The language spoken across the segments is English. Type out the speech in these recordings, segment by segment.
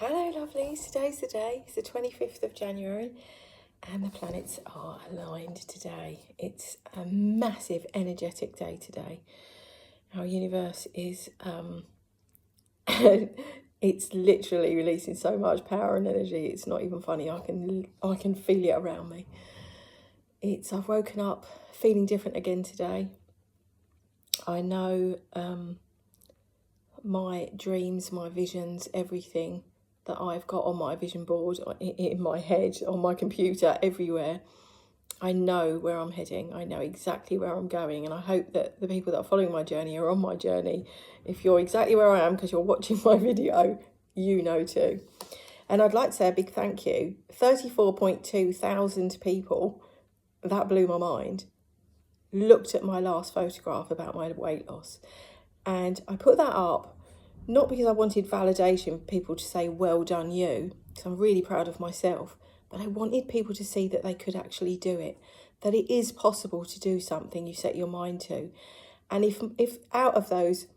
Hello lovelies, today's the day, it's the 25th of January and the planets are aligned today. It's a massive energetic day today. Our universe is, it's literally releasing so much power and energy, it's not even funny, I can feel it around me. I've woken up feeling different again today. I know my dreams, my visions, everything that I've got on my vision board, in my head, on my computer, everywhere. I know where I'm heading. I know exactly where I'm going. And I hope that the people that are following my journey are on my journey. If you're exactly where I am because you're watching my video, you know too. And I'd like to say a big thank you. 34.2 thousand people, that blew my mind, looked at my last photograph about my weight loss. And I put that up not because I wanted validation for people to say, well done you, because I'm really proud of myself, but I wanted people to see that they could actually do it, that it is possible to do something you set your mind to. And if out of those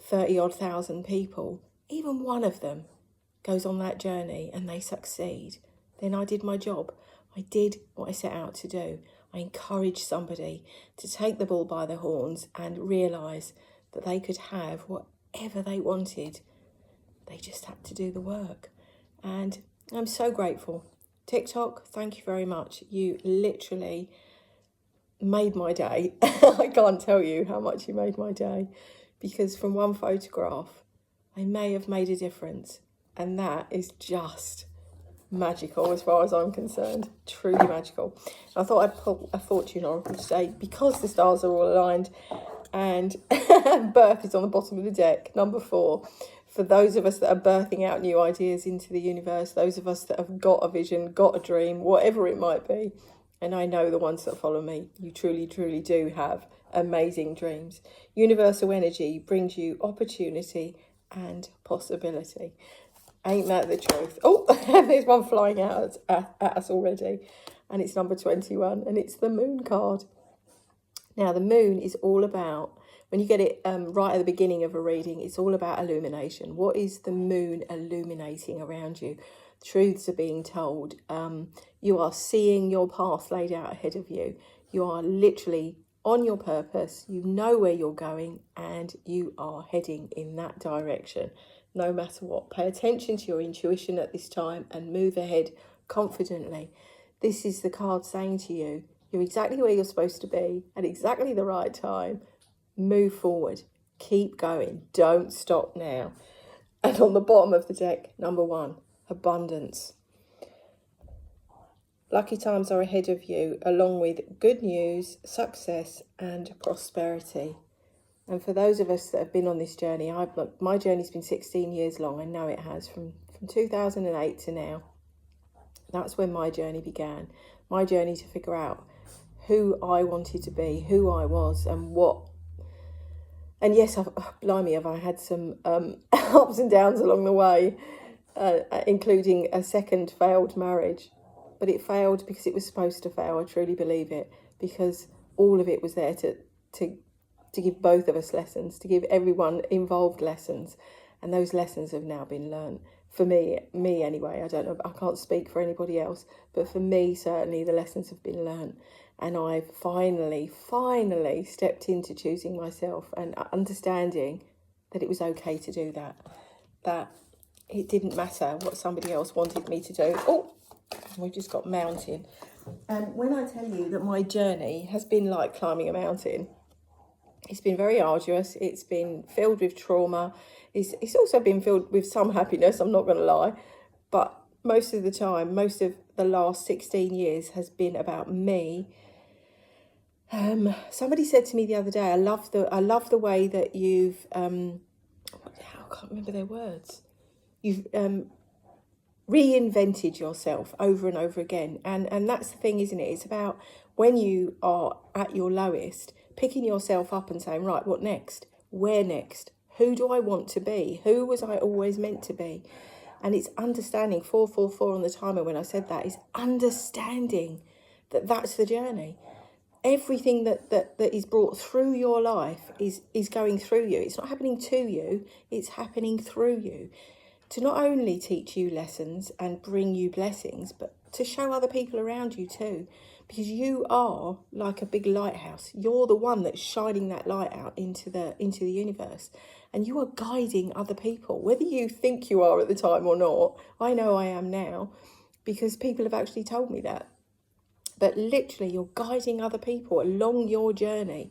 30-odd thousand people, even one of them goes on that journey and they succeed, then I did my job. I did what I set out to do. I encouraged somebody to take the bull by the horns and realise that they could have whatever they wanted. They just had to do the work. And I'm so grateful. TikTok, thank you very much. You literally made my day. I can't tell you how much you made my day, because from one photograph, I may have made a difference. And that is just magical as far as I'm concerned. Truly magical. I thought I'd pull a fortune oracle today because the stars are all aligned and birth is on the bottom of the deck, number 4. For those of us that are birthing out new ideas into the universe, those of us that have got a vision, got a dream, whatever it might be, and I know the ones that follow me, you truly, truly do have amazing dreams. Universal energy brings you opportunity and possibility. Ain't that the truth? Oh, there's one flying out at us already, and it's number 21, and it's the moon card. Now, the moon is all about, when you get it right at the beginning of a reading, it's all about illumination. What is the moon illuminating around you? Truths are being told. You are seeing your path laid out ahead of you. You are literally on your purpose. You know where you're going and you are heading in that direction, no matter what. Pay attention to your intuition at this time and move ahead confidently. This is the card saying to you, you're exactly where you're supposed to be at exactly the right time. Move forward. Keep going. Don't stop now. And on the bottom of the deck, number 1, abundance. Lucky times are ahead of you, along with good news, success, and prosperity. And for those of us that have been on this journey, my journey's been 16 years long. I know it has, from 2008 to now. That's when my journey began. My journey to figure out who I wanted to be, who I was, and what. And yes, blimey, have I had some ups and downs along the way, including a second failed marriage. But it failed because it was supposed to fail. I truly believe it, because all of it was there to give both of us lessons, to give everyone involved lessons. And those lessons have now been learned. For me anyway, I don't know, I can't speak for anybody else, but for me, certainly the lessons have been learned. And I've finally stepped into choosing myself and understanding that it was okay to do that. That it didn't matter what somebody else wanted me to do. Oh, we've just got mountain. And when I tell you that my journey has been like climbing a mountain, it's been very arduous. It's been filled with trauma. It's also been filled with some happiness, I'm not going to lie. But most of the time, most of the last 16 years has been about me. Somebody said to me the other day, I love the way that you've, I can't remember their words. You've reinvented yourself over and over again. And that's the thing, isn't it? It's about when you are at your lowest, picking yourself up and saying, right, what next? Where next? Who do I want to be? Who was I always meant to be? And it's understanding, 444 on the timer when I said that, is understanding that that's the journey. Everything that is brought through your life is going through you. It's not happening to you, it's happening through you. to not only teach you lessons and bring you blessings, but to show other people around you too. Because you are like a big lighthouse. You're the one that's shining that light out into the universe. And you are guiding other people, whether you think you are at the time or not. I know I am now, because people have actually told me that. But literally, you're guiding other people along your journey.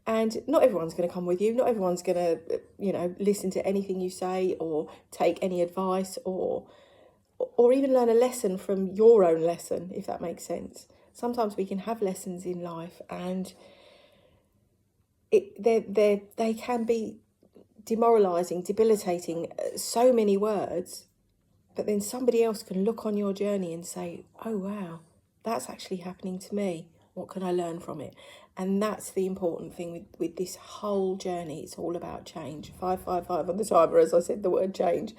And not everyone's going to come with you. Not everyone's going to, listen to anything you say or take any advice or even learn a lesson from your own lesson, if that makes sense. Sometimes we can have lessons in life, and they can be demoralising, debilitating, so many words, but then somebody else can look on your journey and say, oh wow, that's actually happening to me. What can I learn from it? And that's the important thing with this whole journey. It's all about change. 555 on the timer, as I said the word change.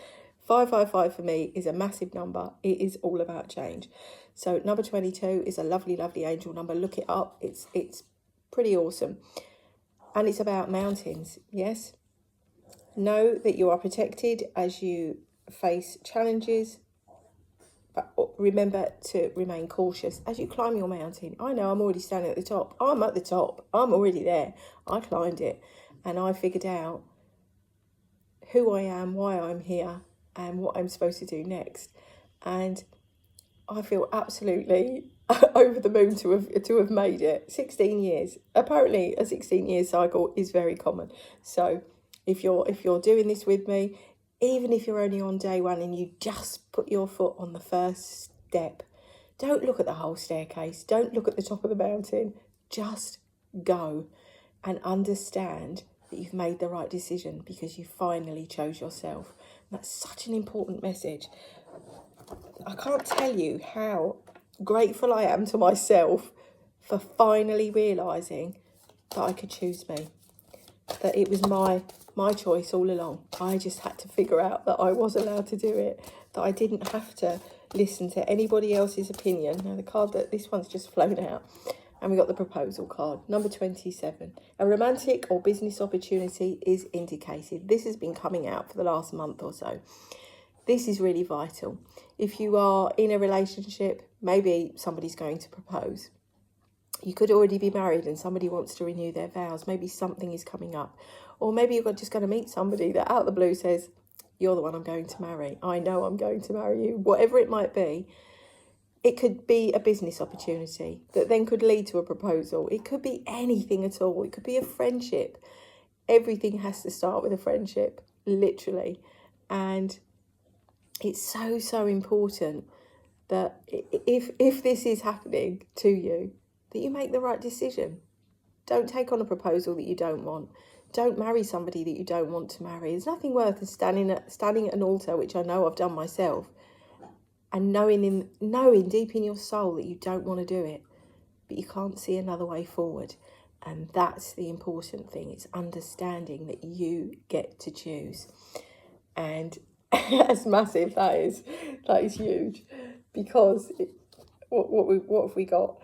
555 for me is a massive number. It is all about change. So number 22 is a lovely, lovely angel number. Look it up. It's pretty awesome. And it's about mountains, yes? Know that you are protected as you face challenges. But remember to remain cautious as you climb your mountain. I know I'm already standing at the top. I'm at the top. I'm already there. I climbed it. And I figured out who I am, why I'm here, and what I'm supposed to do next. And I feel absolutely over the moon to have made it. 16 years. Apparently a 16-year cycle is very common. So if you're doing this with me, even if you're only on day one and you just put your foot on the first step, don't look at the whole staircase. Don't look at the top of the mountain. Just go and understand that you've made the right decision because you finally chose yourself. And that's such an important message. I can't tell you how grateful I am to myself for finally realising that I could choose me. That it was my choice all along. I just had to figure out that I was allowed to do it, that I didn't have to listen to anybody else's opinion. Now the card this one's just flown out, and we got the proposal card, number 27. A romantic or business opportunity is indicated. This has been coming out for the last month or so. This is really vital. If you are in a relationship, maybe somebody's going to propose. You could already be married and somebody wants to renew their vows. Maybe something is coming up. Or maybe you're just going to meet somebody that out of the blue says, you're the one I'm going to marry. I know I'm going to marry you. Whatever it might be. It could be a business opportunity that then could lead to a proposal. It could be anything at all. It could be a friendship. Everything has to start with a friendship, literally. And it's so, so important that if this is happening to you, that you make the right decision. Don't take on a proposal that you don't want. Don't marry somebody that you don't want to marry. There's nothing worse than standing at an altar, which I know I've done myself, and knowing deep in your soul that you don't want to do it, but you can't see another way forward. And that's the important thing. It's understanding that you get to choose. And that's massive. That is huge, because what have we got?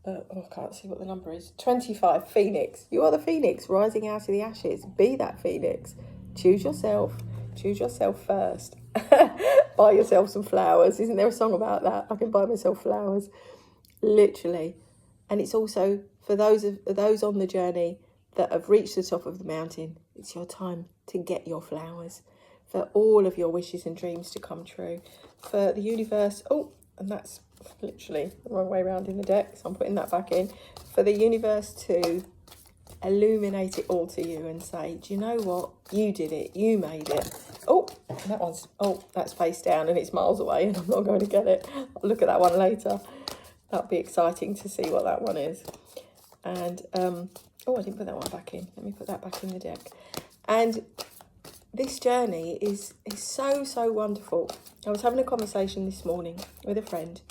I can't see what the number is. 25, Phoenix. You are the Phoenix rising out of the ashes. Be that Phoenix. Choose yourself. Choose yourself first. Buy yourself some flowers. Isn't there a song about that? I can buy myself flowers. Literally. And it's also for those on the journey that have reached the top of the mountain. It's your time to get your flowers. For all of your wishes and dreams to come true. For the universe. Oh, and that's literally the wrong way around in the deck, so I'm putting that back in. For the universe to illuminate it all to you and say, do you know what? You did it. You made it. That's face down and it's miles away and I'm not going to get it. I'll look at that one later. That'll be exciting to see what that one is. And, I didn't put that one back in. Let me put that back in the deck. And this journey is so, so wonderful. I was having a conversation this morning with a friend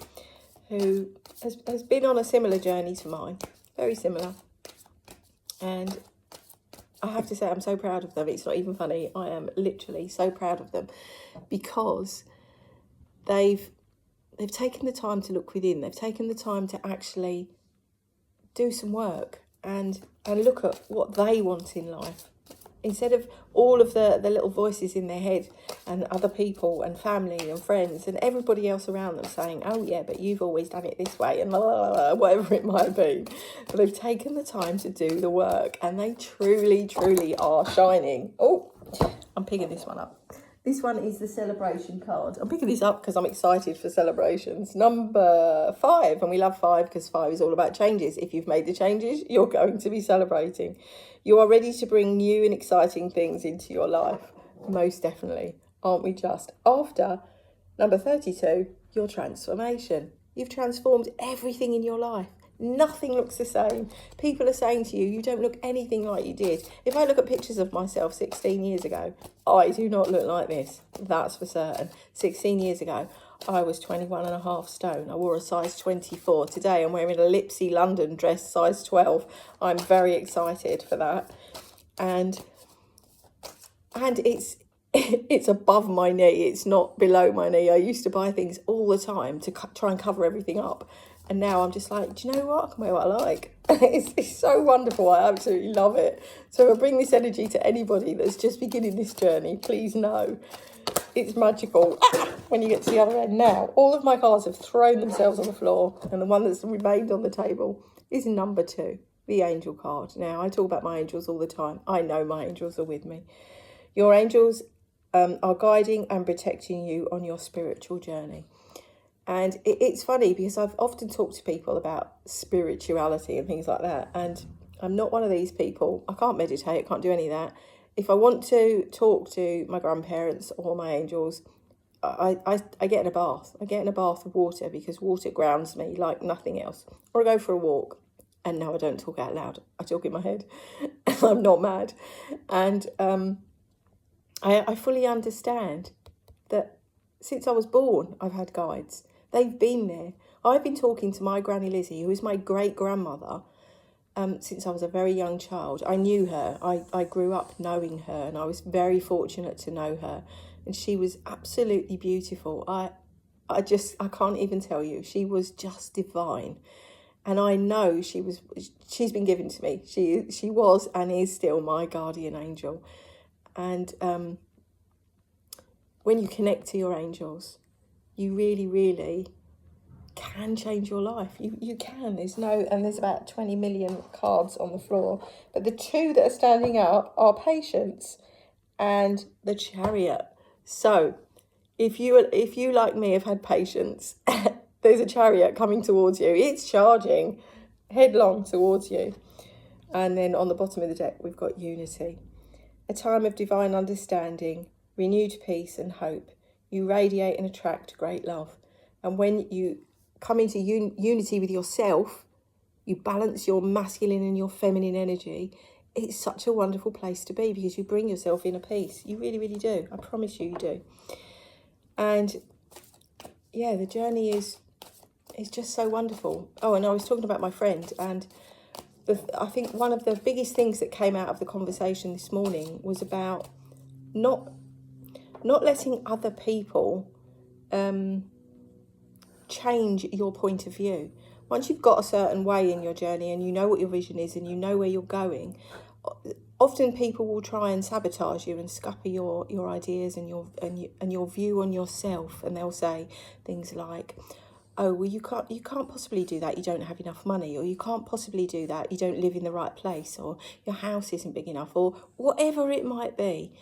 who has been on a similar journey to mine, very similar. And I have to say I'm so proud of them. It's not even funny. I am literally so proud of them because they've taken the time to look within. They've taken the time to actually do some work and look at what they want in life. Instead of all of the little voices in their head and other people and family and friends and everybody else around them saying, oh yeah, but you've always done it this way and blah, blah, blah, whatever it might be. But they've taken the time to do the work and they truly, truly are shining. Oh, I'm picking this one up. This one is the celebration card. I'm picking this up because I'm excited for celebrations. Number 5, and we love 5 because 5 is all about changes. If you've made the changes, you're going to be celebrating. You are ready to bring new and exciting things into your life. Most definitely. Aren't we just? After number 32, your transformation. You've transformed everything in your life. Nothing looks the same. People are saying to you, you don't look anything like you did. If I look at pictures of myself 16 years ago, I do not look like this. That's for certain. 16 years ago, I was 21.5 stone. I wore a size 24. Today, I'm wearing a Lipsy London dress, size 12. I'm very excited for that. And it's it's above my knee. It's not below my knee. I used to buy things all the time to try and cover everything up. And now I'm just like, do you know what? I can wear what I like. It's so wonderful. I absolutely love it. So if I bring this energy to anybody that's just beginning this journey, please know it's magical. When you get to the other end now, all of my cards have thrown themselves on the floor. And the one that's remained on the table is number 2, the angel card. Now, I talk about my angels all the time. I know my angels are with me. Your angels are guiding and protecting you on your spiritual journey. And it's funny because I've often talked to people about spirituality and things like that. And I'm not one of these people. I can't meditate, can't do any of that. If I want to talk to my grandparents or my angels, I get in a bath. I get in a bath of water because water grounds me like nothing else. Or I go for a walk. And no, I don't talk out loud. I talk in my head. I'm not mad. And I fully understand that since I was born, I've had guides. They've been there. I've been talking to my Granny Lizzie, who is my great-grandmother, since I was a very young child. I knew her. I grew up knowing her, and I was very fortunate to know her. And she was absolutely beautiful. I can't even tell you. She was just divine. And I know she's been given to me. She was and is still my guardian angel. And when you connect to your angels, you really, really can change your life. You can. There's about 20 million cards on the floor. But the 2 that are standing up are Patience and the Chariot. So if you like me have had Patience, there's a Chariot coming towards you. It's charging headlong towards you. And then on the bottom of the deck, we've got Unity. A time of divine understanding, renewed peace and hope. You radiate and attract great love. And when you come into unity with yourself, you balance your masculine and your feminine energy. It's such a wonderful place to be because you bring yourself in a peace. You really, really do. I promise you do. And yeah, the journey is just so wonderful. Oh, and I was talking about my friend, and I think one of the biggest things that came out of the conversation this morning was about not letting other people change your point of view. Once you've got a certain way in your journey and you know what your vision is and you know where you're going, often people will try and sabotage you and scupper your ideas and your view on yourself, and they'll say things like, oh, well, you can't possibly do that, you don't have enough money, or you can't possibly do that, you don't live in the right place, or your house isn't big enough, or whatever it might be.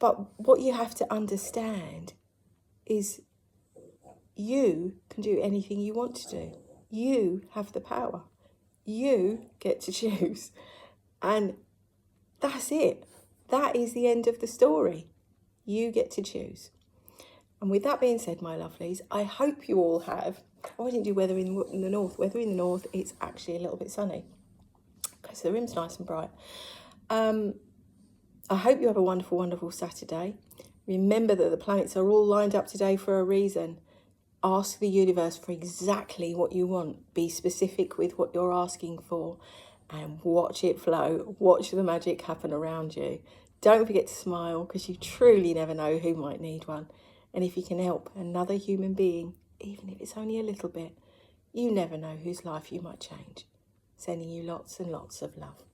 But what you have to understand is you can do anything you want to do. You have the power. You get to choose. And that's it. That is the end of the story. You get to choose. And with that being said, my lovelies, I hope you all have... Oh, I didn't do weather in the north. Weather in the north, it's actually a little bit sunny because the room's nice and bright. I hope you have a wonderful, wonderful Saturday. Remember that the planets are all lined up today for a reason. Ask the universe for exactly what you want. Be specific with what you're asking for and watch it flow. Watch the magic happen around you. Don't forget to smile because you truly never know who might need one. And if you can help another human being, even if it's only a little bit, you never know whose life you might change. Sending you lots and lots of love.